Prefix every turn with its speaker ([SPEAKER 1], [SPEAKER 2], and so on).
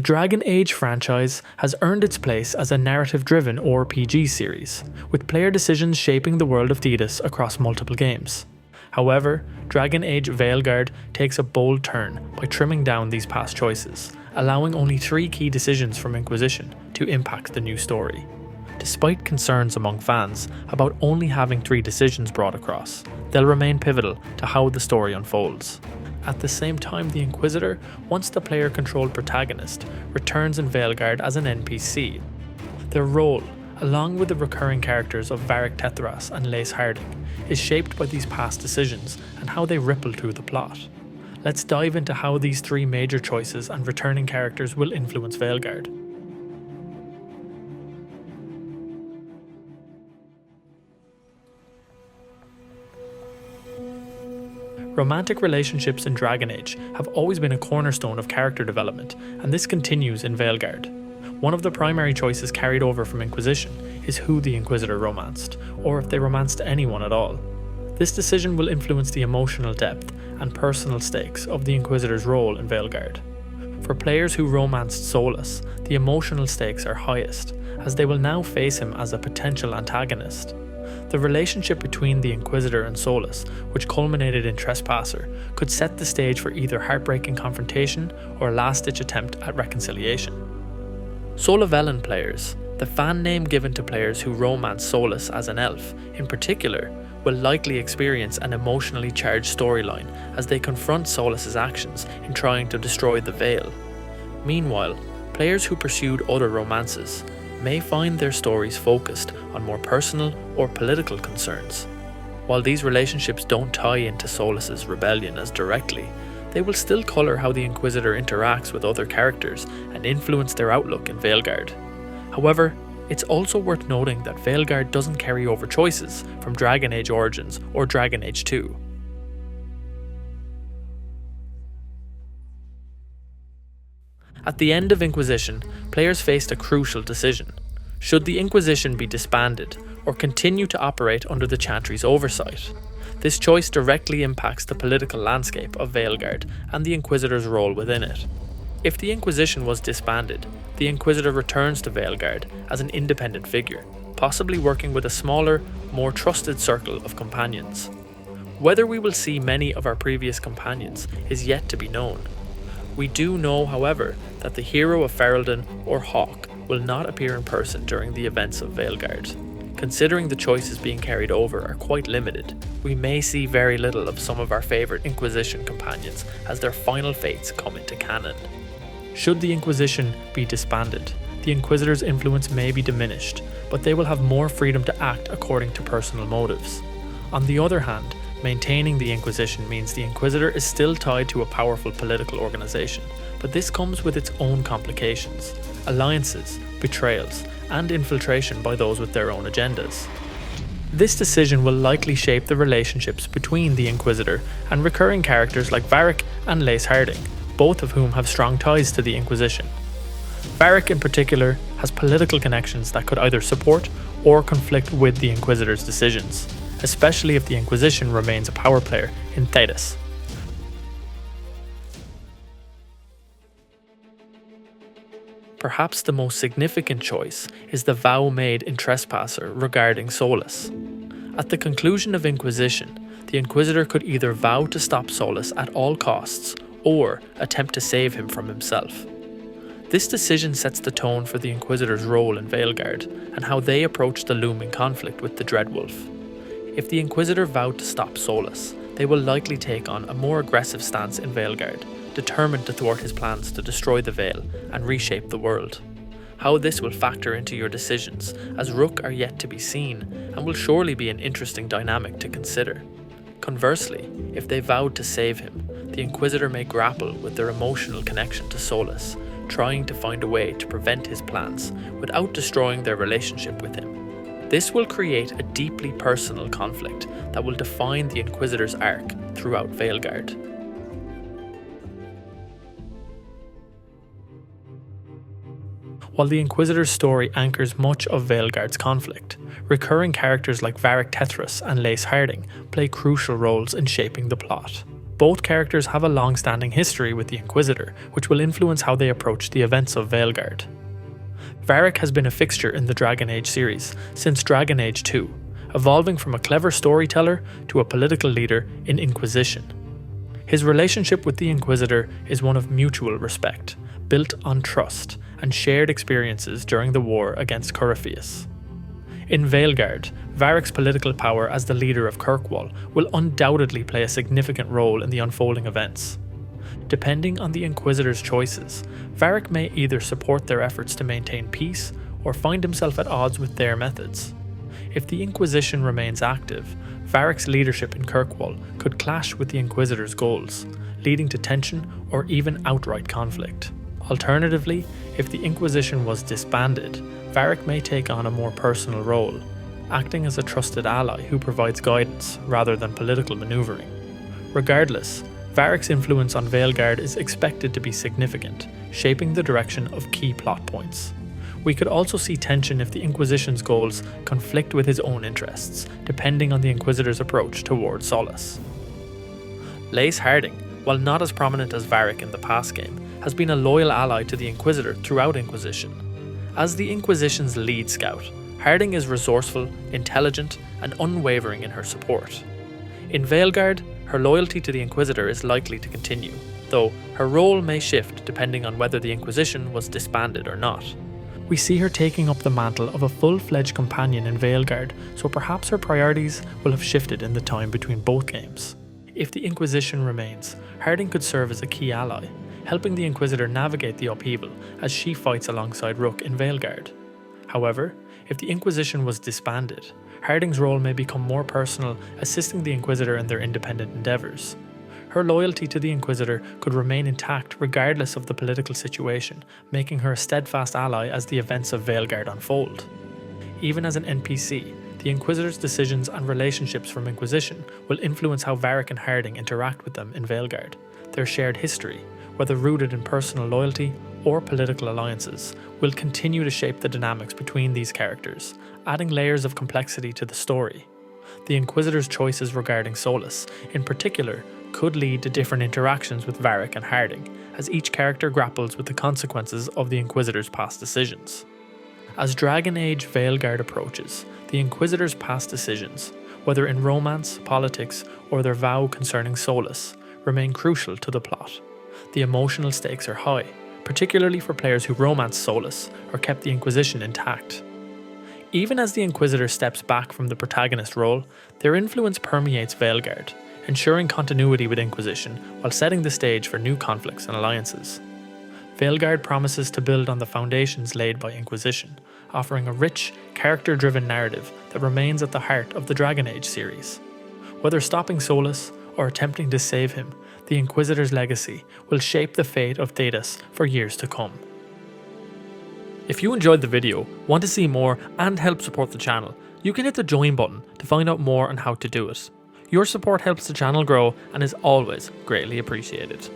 [SPEAKER 1] The Dragon Age franchise has earned its place as a narrative-driven RPG series, with player decisions shaping the world of Thedas across multiple games. However, Dragon Age Veilguard takes a bold turn by trimming down these past choices, allowing only 3 key decisions from Inquisition to impact the new story. Despite concerns among fans about only having 3 decisions brought across, they'll remain pivotal to how the story unfolds. At the same time, the Inquisitor, once the player-controlled protagonist, returns in Veilguard as an NPC. Their role, along with the recurring characters of Thedas and Lace Harding, is shaped by these past decisions and how they ripple through the plot. Let's dive into how these 3 major choices and returning characters will influence Veilguard. Romantic relationships in Dragon Age have always been a cornerstone of character development, and this continues in Veilguard. One of the primary choices carried over from Inquisition is who the Inquisitor romanced, or if they romanced anyone at all. This decision will influence the emotional depth and personal stakes of the Inquisitor's role in Veilguard. For players who romanced Solas, the emotional stakes are highest, as they will now face him as a potential antagonist. The relationship between the Inquisitor and Solas, which culminated in Trespasser, could set the stage for either heartbreaking confrontation or a last-ditch attempt at reconciliation. Solavellan players, the fan name given to players who romance Solas as an elf, in particular, will likely experience an emotionally charged storyline as they confront Solas's actions in trying to destroy the Veil. Meanwhile, players who pursued other romances may find their stories focused on more personal or political concerns. While these relationships don't tie into Solas's rebellion as directly, they will still colour how the Inquisitor interacts with other characters and influence their outlook in Veilguard. However, it's also worth noting that Veilguard doesn't carry over choices from Dragon Age Origins or Dragon Age 2. At the end of Inquisition, players faced a crucial decision. Should the Inquisition be disbanded or continue to operate under the Chantry's oversight? This choice directly impacts the political landscape of Veilguard and the Inquisitor's role within it. If the Inquisition was disbanded, the Inquisitor returns to Veilguard as an independent figure, possibly working with a smaller, more trusted circle of companions. Whether we will see many of our previous companions is yet to be known. We do know, however, that the hero of Ferelden or Hawke will not appear in person during the events of Veilguard. Considering the choices being carried over are quite limited, we may see very little of some of our favourite Inquisition companions as their final fates come into canon. Should the Inquisition be disbanded, the Inquisitor's influence may be diminished, but they will have more freedom to act according to personal motives. On the other hand, maintaining the Inquisition means the Inquisitor is still tied to a powerful political organisation, but this comes with its own complications: alliances, betrayals, and infiltration by those with their own agendas. This decision will likely shape the relationships between the Inquisitor and recurring characters like Varric and Lace Harding, both of whom have strong ties to the Inquisition. Varric in particular has political connections that could either support or conflict with the Inquisitor's decisions, especially if the Inquisition remains a power player in Thedas. Perhaps the most significant choice is the vow made in Trespasser regarding Solas. At the conclusion of Inquisition, the Inquisitor could either vow to stop Solas at all costs or attempt to save him from himself. This decision sets the tone for the Inquisitor's role in Veilguard and how they approach the looming conflict with the Dreadwolf. If the Inquisitor vowed to stop Solas, they will likely take on a more aggressive stance in Veilguard, determined to thwart his plans to destroy the Veil and reshape the world. How this will factor into your decisions as Rook are yet to be seen and will surely be an interesting dynamic to consider. Conversely, if they vowed to save him, the Inquisitor may grapple with their emotional connection to Solas, trying to find a way to prevent his plans without destroying their relationship with him. This will create a deeply personal conflict that will define the Inquisitor's arc throughout Veilguard. While the Inquisitor's story anchors much of Veilguard's conflict, recurring characters like Varric Tethras and Lace Harding play crucial roles in shaping the plot. Both characters have a long-standing history with the Inquisitor, which will influence how they approach the events of Veilguard. Varric has been a fixture in the Dragon Age series since Dragon Age 2, evolving from a clever storyteller to a political leader in Inquisition. His relationship with the Inquisitor is one of mutual respect, built on trust and shared experiences during the war against Corypheus. In Veilguard, Varric's political power as the leader of Kirkwall will undoubtedly play a significant role in the unfolding events. Depending on the Inquisitor's choices, Varric may either support their efforts to maintain peace or find himself at odds with their methods. If the Inquisition remains active, Varric's leadership in Kirkwall could clash with the Inquisitor's goals, leading to tension or even outright conflict. Alternatively, if the Inquisition was disbanded, Varric may take on a more personal role, acting as a trusted ally who provides guidance rather than political maneuvering. Regardless, Varric's influence on Veilguard is expected to be significant, shaping the direction of key plot points. We could also see tension if the Inquisition's goals conflict with his own interests, depending on the Inquisitor's approach towards Solas. Lace Harding, while not as prominent as Varric in the past game, has been a loyal ally to the Inquisitor throughout Inquisition. As the Inquisition's lead scout, Harding is resourceful, intelligent, and unwavering in her support. In Veilguard, her loyalty to the Inquisitor is likely to continue, though her role may shift depending on whether the Inquisition was disbanded or not. We see her taking up the mantle of a full-fledged companion in Veilguard, so perhaps her priorities will have shifted in the time between both games. If the Inquisition remains, Harding could serve as a key ally, helping the Inquisitor navigate the upheaval as she fights alongside Rook in Veilguard. However, if the Inquisition was disbanded, Harding's role may become more personal, assisting the Inquisitor in their independent endeavours. Her loyalty to the Inquisitor could remain intact regardless of the political situation, making her a steadfast ally as the events of Veilguard unfold. Even as an NPC, the Inquisitor's decisions and relationships from Inquisition will influence how Varric and Harding interact with them in Veilguard. Their shared history, whether rooted in personal loyalty or political alliances, will continue to shape the dynamics between these characters, adding layers of complexity to the story. The Inquisitor's choices regarding Solas, in particular, could lead to different interactions with Varric and Harding, as each character grapples with the consequences of the Inquisitor's past decisions. As Dragon Age Veilguard approaches, the Inquisitor's past decisions, whether in romance, politics, or their vow concerning Solas, remain crucial to the plot. The emotional stakes are high, particularly for players who romanced Solas or kept the Inquisition intact. Even as the Inquisitor steps back from the protagonist role, their influence permeates Veilguard, ensuring continuity with Inquisition while setting the stage for new conflicts and alliances. Veilguard promises to build on the foundations laid by Inquisition, offering a rich, character-driven narrative that remains at the heart of the Dragon Age series. Whether stopping Solas or attempting to save him, the Inquisitor's legacy will shape the fate of Thedas for years to come. If you enjoyed the video, want to see more and help support the channel, you can hit the join button to find out more on how to do it. Your support helps the channel grow and is always greatly appreciated.